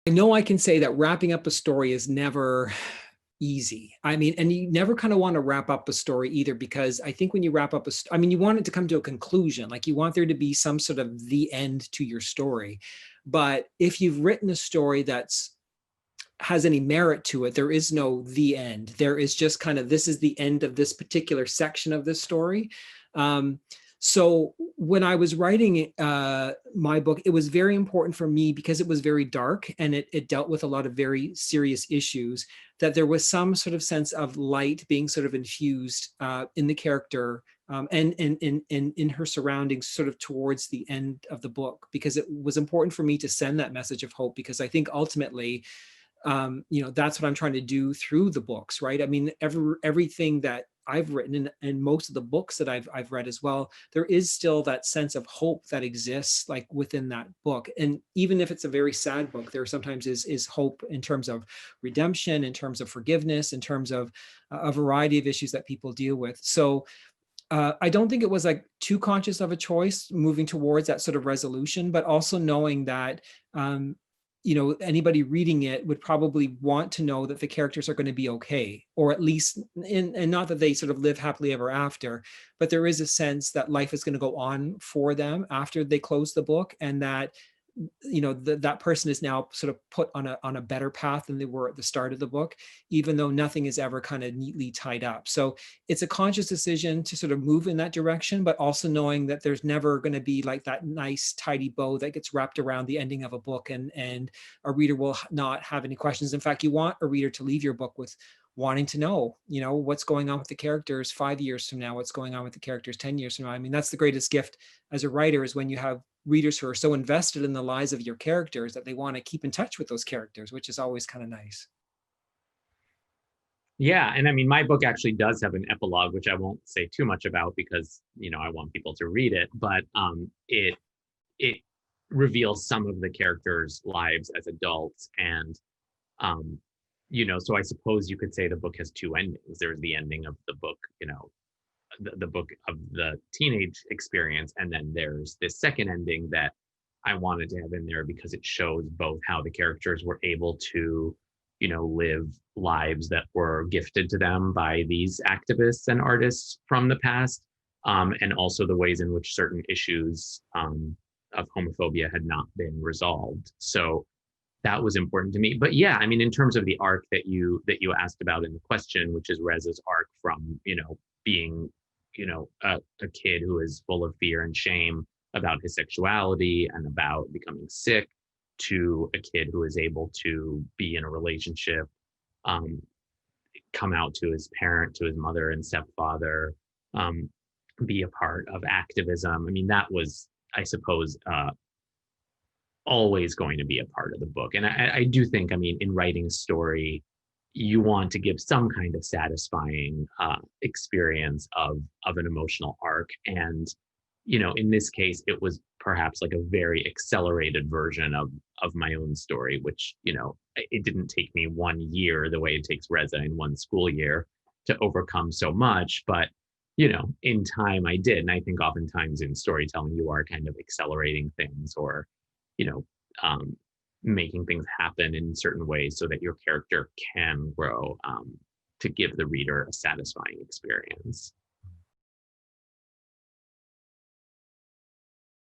I know I can say that wrapping up a story is never easy. I mean, and you never kind of want to wrap up a story either, because I think when you wrap up I mean, you want it to come to a conclusion. Like you want there to be some sort of the end to your story. But if you've written a story that's has any merit to it, there is no the end. There is just kind of, this is the end of this particular section of this story. Um, so when I was writing my book, it was very important for me because it was very dark and it dealt with a lot of very serious issues, that there was some sort of sense of light being sort of infused in the character, and in her surroundings sort of towards the end of the book, because it was important for me to send that message of hope, because I think ultimately, that's what I'm trying to do through the books, right? I mean, everything that I've written, and most of the books that I've read as well, there is still that sense of hope that exists like within that book. And even if it's a very sad book, there sometimes is hope in terms of redemption, in terms of forgiveness, in terms of a variety of issues that people deal with. So I don't think it was like too conscious of a choice moving towards that sort of resolution, but also knowing that anybody reading it would probably want to know that the characters are going to be okay, or at least, and not that they sort of live happily ever after, but there is a sense that life is going to go on for them after they close the book, and that that person is now sort of put on a better path than they were at the start of the book, even though nothing is ever kind of neatly tied up. So it's a conscious decision to sort of move in that direction, but also knowing that there's never going to be like that nice tidy bow that gets wrapped around the ending of a book, and a reader will not have any questions. In fact, you want a reader to leave your book with wanting to know, what's going on with the characters 5 years from now, what's going on with the characters 10 years from now. I mean, that's the greatest gift as a writer, is when you have readers who are so invested in the lives of your characters that they want to keep in touch with those characters, which is always kind of nice. Yeah, and I mean, my book actually does have an epilogue, which I won't say too much about because I want people to read it. But it reveals some of the characters' lives as adults, and um, so I suppose you could say the book has two endings. There's the ending of the book, the book of the teenage experience, and then there's this second ending that I wanted to have in there because it shows both how the characters were able to live lives that were gifted to them by these activists and artists from the past, and also the ways in which certain issues of homophobia had not been resolved. So that was important to me. But yeah, I mean, in terms of the arc that you asked about in the question, which is Rez's arc from being a kid who is full of fear and shame about his sexuality and about becoming sick, to a kid who is able to be in a relationship, um, come out to his parent, to his mother and stepfather, um, be a part of activism. I mean, that was, I suppose, always going to be a part of the book. And I do think, I mean, in writing a story, you want to give some kind of satisfying experience of an emotional arc. And in this case, it was perhaps like a very accelerated version of my own story, which it didn't take me 1 year the way it takes Reza in one school year to overcome so much, but in time I did. And I think oftentimes in storytelling, you are kind of accelerating things, or you know, um, making things happen in certain ways so that your character can grow, to give the reader a satisfying experience.